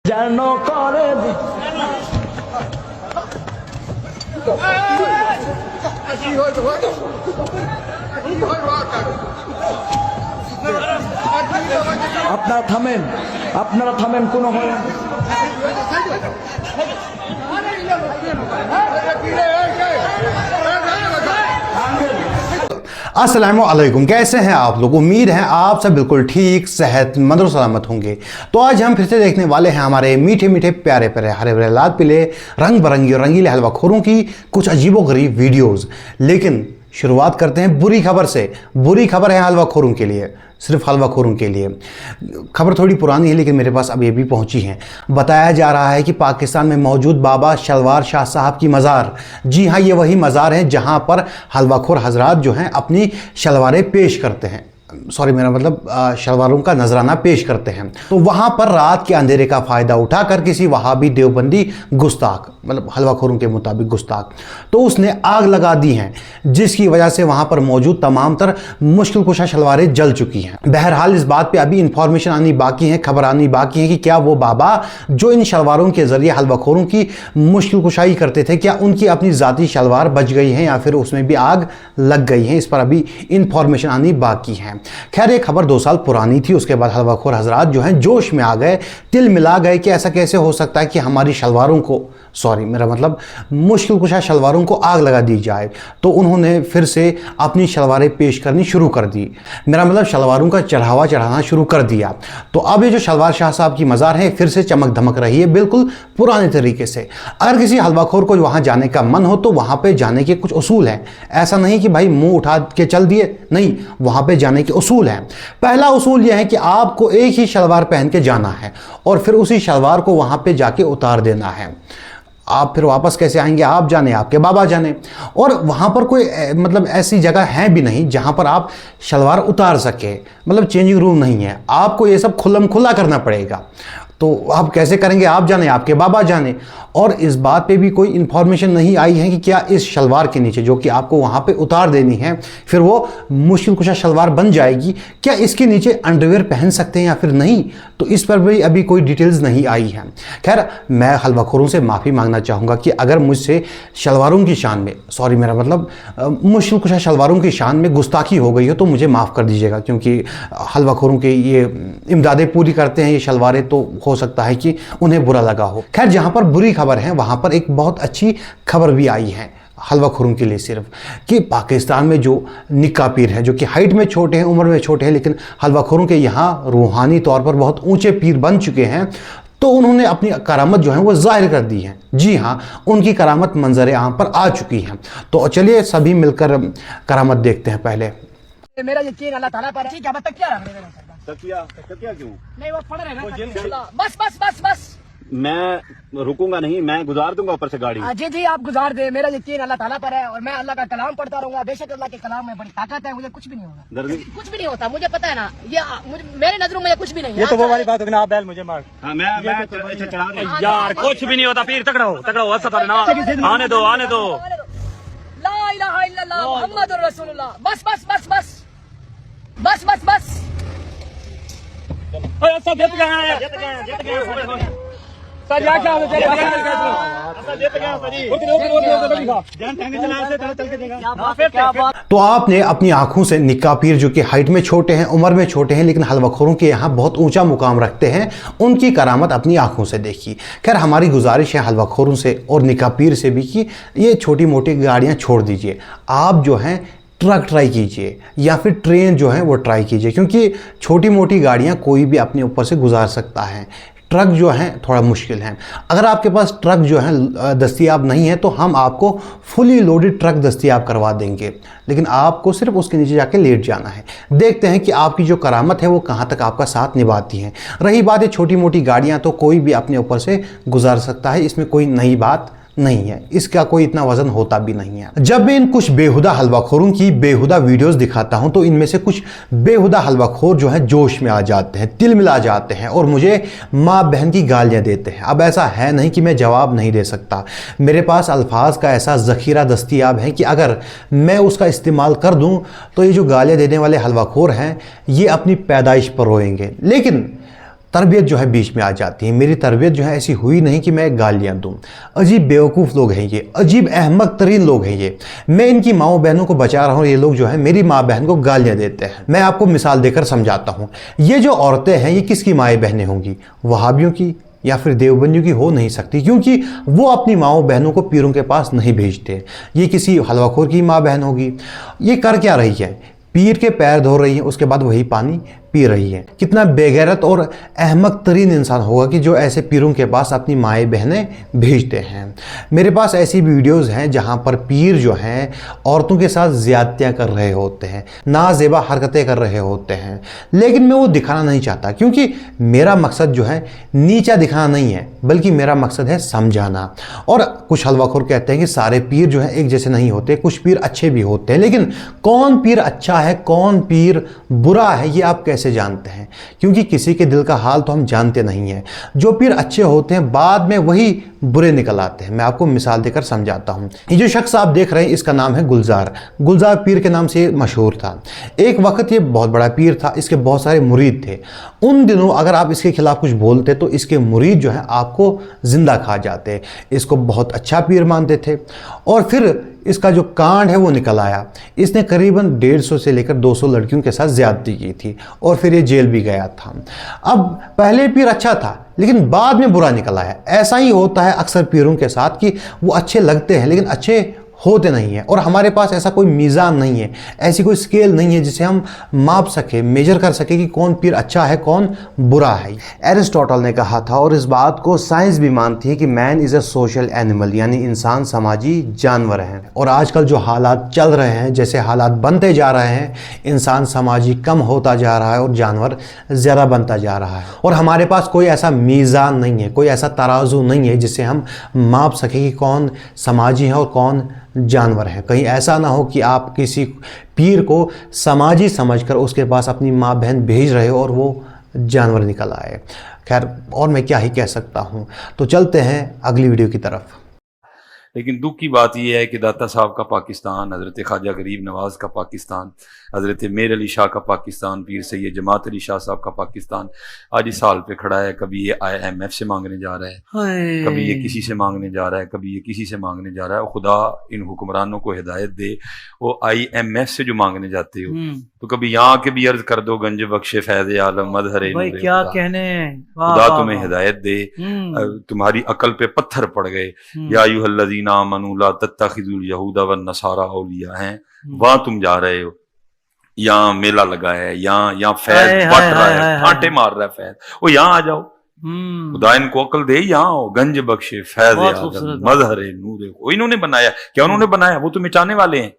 যেন করে আপনারা থামেন কোনো হয় अस्सलाम वालेकुम, कैसे हैं आप लोग। उम्मीद है आप सब बिल्कुल ठीक, सेहतमंद और सलामत होंगे। तो आज हम फिर से देखने वाले हैं हमारे मीठे मीठे प्यारे प्यारे हरे भरे लाल पीले रंग बिरंगी और रंगीले हलवाखोरों की कुछ अजीबोगरीब वीडियोस। लेकिन शुरुआत करते हैं बुरी खबर से। बुरी खबर है हलवाखोरों के लिए, सिर्फ हलवाखोरों के लिए। खबर थोड़ी पुरानी है लेकिन मेरे पास अब ये भी पहुंची है। बताया जा रहा है कि पाकिस्तान में मौजूद बाबा शलवार शाह साहब की मज़ार, जी हाँ ये वही मज़ार है जहां पर हलवाखोर हजरात जो हैं अपनी शलवारें पेश करते हैं, सॉरी मेरा मतलब शलवारों का नजराना पेश करते हैं। तो वहां पर रात के अंधेरे का फ़ायदा उठाकर किसी वहाबी देवबंदी गुस्ताख, मतलब हलवाखोरों के मुताबिक गुस्ताख, तो उसने आग लगा दी है जिसकी वजह से वहां पर मौजूद तमाम तर मुश्किल कुशा शलवारें जल चुकी हैं। बहरहाल इस बात पे अभी इंफॉर्मेशन आनी बाकी है, खबर आनी बाकी है कि क्या वो बाबा जो इन शलवारों के जरिए हलवाखोरों की मुश्किल कुशाई करते थे, क्या उनकी अपनी ज़ाती शलवार बच गई है या फिर उसमें भी आग लग गई है। इस पर अभी इंफॉर्मेशन आनी बाकी है। खैर ये खबर 2 साल पुरानी थी। उसके बाद हलवाखोर हजरात जो हैं जोश में आ गए, तिल मिला गए कि ऐसा कैसे हो सकता है कि हमारी शलवारों को, सॉरी मेरा मतलब मुश्किल कुशा शलवारों को आग लगा दी जाए। तो उन्होंने फिर से अपनी शलवारें पेश करनी शुरू कर दी, मेरा मतलब शलवारों का चढ़ावा चढ़ाना शुरू कर दिया। तो अब ये जो शलवार शाह साहब की मज़ार है फिर से चमक धमक रही है बिल्कुल पुराने तरीके से। अगर किसी हलवाखोर को वहाँ जाने का मन हो तो वहाँ पे जाने के कुछ उसूल हैं। ऐसा नहीं कि भाई मुंह उठा के चल दिए, नहीं, वहाँ पे जाने के उसूल हैं। पहला उसूल यह है कि आपको एक ही शलवार पहन के जाना है और फिर उसी शलवार को वहाँ पे जाके उतार देना है। आप फिर वापस कैसे आएंगे आप जाने, आपके बाबा जाने। और वहाँ पर कोई मतलब ऐसी जगह है भी नहीं जहाँ पर आप शलवार उतार सके, मतलब चेंजिंग रूम नहीं है। आपको ये सब खुल्लम खुल्ला करना पड़ेगा। तो आप कैसे करेंगे आप जाने, आपके बाबा जाने। और इस बात पे भी कोई इन्फॉर्मेशन नहीं आई है कि क्या इस शलवार के नीचे जो कि आपको वहाँ पे उतार देनी है फिर वो मुश्किल कुशा शलवार बन जाएगी, क्या इसके नीचे अंडरवेयर पहन सकते हैं या फिर नहीं। तो इस पर भी अभी कोई डिटेल्स नहीं आई है। खैर मैं हलवाखोरों से माफ़ी मांगना चाहूँगा कि अगर मुझसे शलवारों की शान में, सॉरी मेरा मतलब मुश्किल कुशा शलवारों की शान में गुस्ताखी हो गई हो तो मुझे माफ़ कर दीजिएगा, क्योंकि हलवाखोरों के ये इमदादें पूरी करते हैं ये शलवारें, तो हो सकता है कि उन्हें बुरा लगा हो। खैर जहाँ पर बुरी खबर है वहाँ पर एक बहुत अच्छी खबर भी आई है हलवाखोरों के लिए, सिर्फ कि पाकिस्तान में जो निक्का पीर हैं जो कि हाइट में छोटे हैं, उम्र में छोटे हैं, लेकिन हलवाखोरों के यहाँ रूहानी तौर पर बहुत ऊंचे पीर बन चुके हैं, तो उन्होंने अपनी करामत जो है वो जाहिर कर दी है। जी हाँ, उनकी करामत मंजर आम पर आ चुकी है। तो चलिए सभी मिलकर करामत देखते हैं। पहले मेरा यकीन अल्लाह ताला पर है। ठीक है, मैं तकिया रख रहे हैं। तकिया क्यों? नहीं वो पड़ रहे हैं। बस बस बस बस मैं रुकूंगा नहीं, मैं गुजार दूंगा ऊपर से गाड़ी। जी जी आप गुजार दे, मेरा यकीन अल्लाह ताला पर है और मैं अल्लाह का कलाम पढ़ता रहूंगा। बेशक अल्लाह के कलाम में बड़ी ताकत है, मुझे कुछ भी नहीं होगा। कुछ भी नहीं होता, मुझे पता है ना, ये मेरे नजरों में कुछ भी नहीं है। ये तो वो वाली बात होगी ना, आप बैल मुझे मार। हाँ, मैं चढ़ा दे यार कुछ भी नहीं होता, पीर तगड़ा हो आने दो आने दो। ला इलाहा इल्लल्लाह मुहम्मदुर रसूलुल्लाह। बस बस बस बस बस बस बस सब जीत गए सर, या क्या तो आपने अपनी आंखों से निक्का पीर जो कि हाइट में छोटे हैं, उम्र में छोटे हैं, लेकिन हलवाखोरों के यहाँ बहुत ऊंचा मुकाम रखते हैं, उनकी करामत अपनी आंखों से देखी। खैर हमारी गुजारिश है हलवाखोरों से और निक्का पीर से भी कि ये छोटी मोटी गाड़ियाँ छोड़ दीजिए, आप जो हैं ट्रक ट्राई कीजिए या फिर ट्रेन जो है वो ट्राई कीजिए, क्योंकि छोटी मोटी गाड़ियाँ कोई भी अपने ऊपर से गुजार सकता है। ट्रक जो है थोड़ा मुश्किल है। अगर आपके पास ट्रक जो है दस्तियाब नहीं है तो हम आपको फुली लोडेड ट्रक दस्तियाब करवा देंगे, लेकिन आपको सिर्फ उसके नीचे जाके लेट जाना है। देखते हैं कि आपकी जो करामत है वो कहाँ तक आपका साथ निभाती है। रही बात है छोटी मोटी गाड़ियाँ, तो कोई भी अपने ऊपर से गुजार सकता है, इसमें कोई नई बात नहीं है, इसका कोई इतना वजन होता भी नहीं है। जब मैं इन कुछ बेहुदा हलवाखोरों की बेहुदा वीडियोस दिखाता हूं तो इनमें से कुछ बेहुदा हलवाखोर जो है जोश में आ जाते हैं, तिल मिला जाते हैं और मुझे माँ बहन की गालियां देते हैं। अब ऐसा है नहीं कि मैं जवाब नहीं दे सकता, मेरे पास अल्फाज का ऐसा ज़ख़ीरा दस्तियाब है कि अगर मैं उसका इस्तेमाल कर दूं तो ये जो गालियाँ देने वाले हलवाखोर हैं ये अपनी पैदाइश पर रोएंगे। लेकिन तरबियत जो है बीच में आ जाती है। मेरी तरबियत जो है ऐसी हुई नहीं कि मैं गालियाँ दूँ। अजीब बेवकूफ़ लोग हैं ये, अजीब अहमक तरीन लोग हैं ये। मैं इनकी माओ बहनों को बचा रहा हूँ, ये लोग जो है मेरी माँ बहन को गालियाँ देते हैं। मैं आपको मिसाल देकर समझाता हूँ। ये जो औरतें हैं ये किसकी माएँ बहनें होंगी? वहाबियों की या फिर देवबंदियों की हो नहीं सकती, क्योंकि वो अपनी माओ बहनों को पीरों के पास नहीं भेजते। ये किसी हलवाखोर की माँ बहन होगी। ये कर क्या रही है? पीर के पैर धो रही है, उसके बाद वही पानी पी रही है। कितना बेगैरत और अहमक तरीन इंसान होगा कि जो ऐसे पीरों के पास अपनी माएँ बहनें भेजते हैं। मेरे पास ऐसी वीडियोज़ हैं जहाँ पर पीर जो हैं औरतों के साथ ज़्यादतियाँ कर रहे होते हैं, नाजेबा हरकतें कर रहे होते हैं, लेकिन मैं वो दिखाना नहीं चाहता, क्योंकि मेरा मकसद जो है नीचा दिखाना नहीं है, बल्कि मेरा मकसद है समझाना। और कुछ हलवाखोर कहते हैं कि सारे पीर जो हैं एक जैसे नहीं होते, कुछ पीर अच्छे भी होते हैं, लेकिन कौन पीर अच्छा है कौन पीर बुरा है ये आप कैसे जानते हैं? क्योंकि किसी के दिल का हाल तो हम जानते नहीं हैं। जो पीर अच्छे होते हैं बाद में वही बुरे निकल आते हैं। मैं आपको मिसाल देकर समझाता हूँ। ये जो शख्स आप देख रहे हैं इसका नाम है गुलजार। गुलजार पीर के नाम से मशहूर था। एक वक्त ये बहुत बड़ा पीर था, इसके बहुत सारे मुरीद थे। उन दिनों अगर आप इसके खिलाफ कुछ बोलते तो इसके मुरीद जो है आपको जिंदा खा जाते। इसको बहुत अच्छा पीर मानते थे। और फिर इसका जो कांड है वो निकल आया। इसने करीबन 150 से लेकर 200 लड़कियों के साथ ज्यादती की थी और फिर ये जेल भी गया था। अब पहले पीर अच्छा था लेकिन बाद में बुरा निकल आया। ऐसा ही होता है अक्सर पीरों के साथ कि वो अच्छे लगते हैं लेकिन अच्छे होते नहीं हैं। और हमारे पास ऐसा कोई मीज़ान नहीं है, ऐसी कोई स्केल नहीं है जिसे हम माप सके, मेजर कर सके कि कौन पीर अच्छा है कौन बुरा है। एरिस्टोटल ने कहा था, और इस बात को साइंस भी मानती है, कि man is a social animal, यानी इंसान समाजी जानवर है। और आजकल जो हालात चल रहे हैं, जैसे हालात बनते जा रहे हैं, इंसान समाजी कम होता जा रहा है और जानवर ज़्यादा बनता जा रहा है। और हमारे पास कोई ऐसा मीज़ान नहीं है, कोई ऐसा तराजू नहीं है जिसे हम माप सके कि कौन समाजी है और कौन जानवर है। कहीं ऐसा ना हो कि आप किसी पीर को समाजी समझकर उसके पास अपनी माँ बहन भेज रहे हो और वो जानवर निकल आए। खैर, और मैं क्या ही कह सकता हूँ। तो चलते हैं अगली वीडियो की तरफ। लेकिन दुख की बात यह है कि दाता साहब का पाकिस्तान, हज़रत ख्वाजा गरीब नवाज का पाकिस्तान, हज़रत मीर अली शाह का पाकिस्तान, पीर सैयद जमात अली शाह साहब का पाकिस्तान आज इस हाल पे खड़ा है। कभी ये IMF से मांगने जा रहा है, कभी ये किसी से मांगने जा रहा है, कभी ये किसी से मांगने जा रहा है। और खुदा इन हुक्मरानों को हिदायत दे, वो IMF से जो मांगने जाते हो तो कभी यहाँ के भी अर्ज कर दो, गंज बख्शे फैज़ आलम मजहर क्या कहने, खुदा तुम्हें हिदायत दे। तुम्हारी अकल पे पत्थर पड़ गए। या अय्युहल्लज़ीना आमनू ला तत्तखिज़ुल यहूदा वन नसारा औलिया हैं। वहां तुम जा रहे हो, यहाँ मेला लगा है, यहाँ फैज बट रहा है, कांटे मार रहा है फैज, वो यहाँ आ जाओ। खुदा इनको अकल दे, यहाँ हो, गंज बख्शे फैज मजहर नूर को इन्होंने बनाया। क्या उन्होंने बनाया? वो तो मिटाने वाले हैं।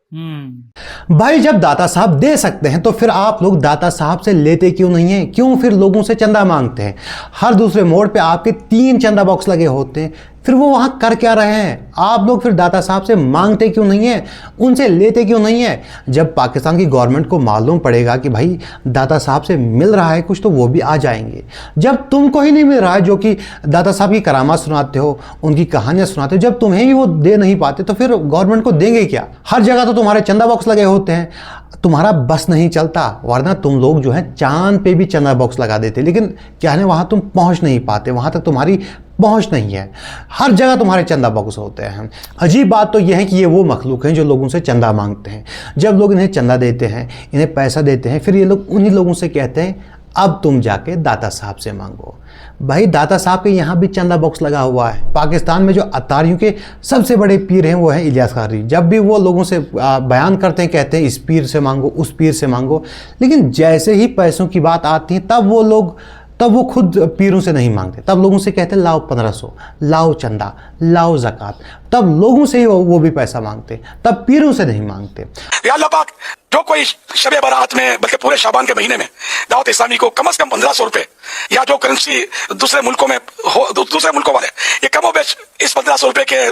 भाई, जब दाता साहब दे सकते हैं तो फिर आप लोग दाता साहब से लेते क्यों नहीं है? क्यों फिर लोगों से चंदा मांगते हैं? हर दूसरे मोड़ पे आपके 3 चंदा बॉक्स लगे होते हैं, फिर वो वहां कर क्या रहे हैं? आप लोग फिर दाता साहब से मांगते क्यों नहीं है? उनसे लेते क्यों नहीं है? जब पाकिस्तान की गवर्नमेंट को मालूम पड़ेगा कि भाई दाता साहब से मिल रहा है कुछ, तो वो भी आ जाएंगे। जब तुमको ही नहीं मिल रहा है, जो कि दाता साहब की करामात सुनाते हो, उनकी कहानियां सुनाते हो, जब तुम्हें ही वो दे नहीं पाते तो फिर गवर्नमेंट को देंगे क्या? हर जगह तो तुम्हारे चंदा बॉक्स लगे होते हैं, तुम्हारा बस नहीं चलता, वरना तुम लोग जो है चांद पे भी चंदा बॉक्स लगा देते, लेकिन क्या है, वहां तुम पहुंच नहीं पाते, वहां तक तुम्हारी पहुंच नहीं है। हर जगह तुम्हारे चंदा बॉक्स होते हैं। अजीब बात तो यह है कि ये वो मखलूक हैं जो लोगों से चंदा मांगते हैं। जब लोग इन्हें चंदा देते हैं, इन्हें पैसा देते हैं, फिर ये लोग उन्हीं लोगों से कहते हैं अब तुम जाके दाता साहब से मांगो। भाई, दाता साहब के यहाँ भी चंदा बॉक्स लगा हुआ है। पाकिस्तान में जो अतारियों के सबसे बड़े पीर हैं वो हैं इलियास क़ादरी। जब भी वो लोगों से बयान करते हैं, कहते हैं इस पीर से मांगो, उस पीर से मांगो, लेकिन जैसे ही पैसों की बात आती है तब वो खुद पीरों से नहीं मांगते। तब लोगों से कहते हैं लाओ 1500, लाओ चंदा, लाओ ज़कात। तब लोगों से ही वो भी पैसा मांगते, तब पीरों से नहीं मांगते। या अल्लाह पाक, जो कोई शबे बारात में, बल्कि पूरे शाबान के महीने में दावत इस्लामी को कम से कम 1500 रुपए, या जो करेंसी दूसरे मुल्कों में हो, दूसरे मुल्कों वाले ये कमोबेश इस 1500 रुपए के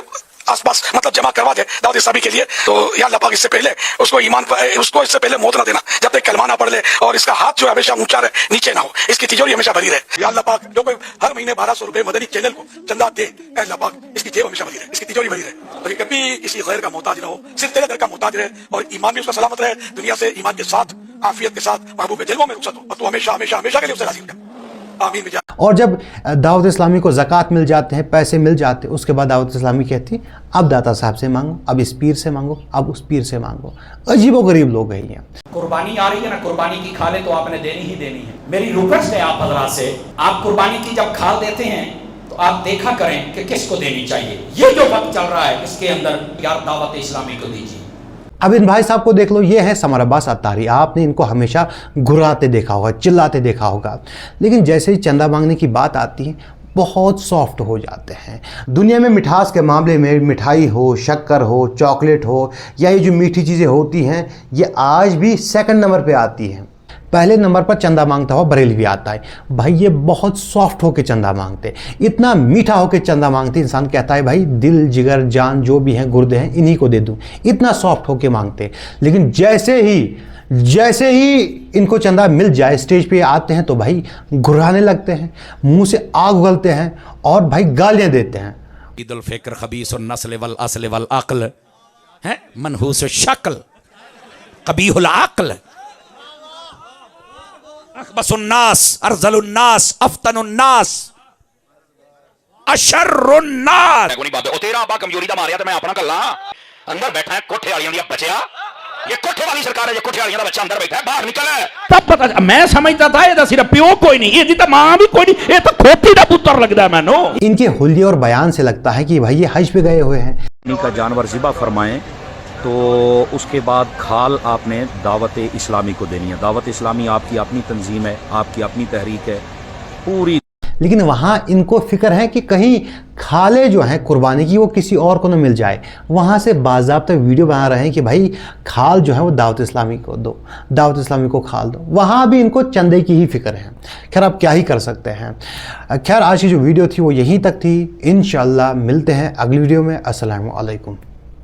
आसपास मतलब जमा करवा दे दावत इस्लामी के लिए, तो या अल्लाह पाक इससे पहले उसको इससे पहले मौत ना देना, जब तक कलमा ना पढ़ ले, और इसका हाथ जो हमेशा ऊंचा रहे, नीचे ना हो, इसकी तिजोरी हमेशा भरी रहे। या अल्लाह पाक, जो कोई हर महीने 1200 रुपए मदनी चैनल को चंदा दे, अल्लाह पाक इसकी जेब हमेशा भरी रहे, इसकी तिजोरी भरी रहे, और कभी किसी गैर का मोहताज ना हो, सिर्फ तेरे घर का मोहताज रहे, और ईमान भी उसका सलामत रहे, दुनिया से ईमान के साथ, आफियत के साथ महबूब के दिलों में रुखसत हो, और तू हमेशा हमेशा हमेशा के लिए उसे राजी हो। आमीन में जा। और जब दावत इस्लामी को ज़कात मिल जाते हैं, पैसे मिल जाते हैं, उसके बाद दावत इस्लामी कहती अब दाता साहब से मांगो, अब इस पीर से मांगो, अब उस पीर से मांगो। अजीबो गरीब लोग हैं ये। कुर्बानी आ रही है ना, कुर्बानी की खालें तो आपने देनी ही देनी है। मेरी रिक्वेस्ट है आप हजरात से, आप कुर्बानी की जब खाल देते हैं तो आप देखा करें कि किसको देनी चाहिए। ये जो वक्त चल रहा है इसके अंदर यार दावत इस्लामी को दीजिए। अब इन भाई साहब को देख लो, ये है समर अब्बास अत्तारी। आपने इनको हमेशा घुराते देखा होगा, चिल्लाते देखा होगा, लेकिन जैसे ही चंदा मांगने की बात आती है बहुत सॉफ्ट हो जाते हैं। दुनिया में मिठास के मामले में मिठाई हो, शक्कर हो, चॉकलेट हो, या ये जो मीठी चीज़ें होती हैं ये आज भी सेकंड नंबर पे आती हैं। पहले नंबर पर चंदा मांगता हुआ बरेलवी आता है। भाई ये बहुत सॉफ्ट होकर चंदा मांगते, इतना मीठा होकर चंदा मांगते, इंसान कहता है भाई दिल जिगर जान जो भी हैं गुर्दे हैं इन्हीं को दे दूं, इतना सॉफ्ट होकर मांगते। लेकिन जैसे ही इनको चंदा मिल जाए, स्टेज पे आते हैं तो भाई घुराने लगते हैं, मुंह से आग उगलते हैं और भाई गालियां देते हैं। ईदुल फिक्र खबीस और नस्ल वल असल वल अक्ल है मनहूस शक्ल कबीहुल अक्ल अखबसुन्नास अर्जलुन्नास अफ्तनुन्नास अशर्रुन्नास। कोई बात है, तेरा अब्बा कमजोरी दा मारिया ते मैं अपना गल्ला अंदर बैठा है कोठे वालियां दी बचिया। ये कोठे वाली सरकार है, ये कोठे वालियां दा बच्चा अंदर बैठा है, बाहर निकल। तब पता मैं समझता था ये सिर्फ प्यो कोई नहीं, ये तो मां भी कोई नहीं, ये तो खोती दा पुत्र लगदा है मैनू। इनके हुलिये और बयान से लगता है कि भाई ये हज पे गए हुए हैं। का जानवर ज़िबा फरमाएं तो उसके बाद खाल आपने दावत इस्लामी को देनी है। दावत इस्लामी आपकी अपनी तंजीम है, आपकी अपनी तहरीक है पूरी। लेकिन वहाँ इनको फिक्र है कि कहीं खाले जो हैं कुर्बानी की वो किसी और को न मिल जाए। वहाँ से बाज़ाब्ता वीडियो बना रहे हैं कि भाई खाल जो है वो दावत इस्लामी को दो, दावत इस्लामी को खाल दो। वहाँ भी इनको चंदे की ही फिक्र है। खैर आप क्या ही कर सकते हैं। खैर आज की जो वीडियो थी वो यहीं तक थी। इंशाअल्लाह मिलते हैं अगली वीडियो में। अस्सलामु अलैकुम।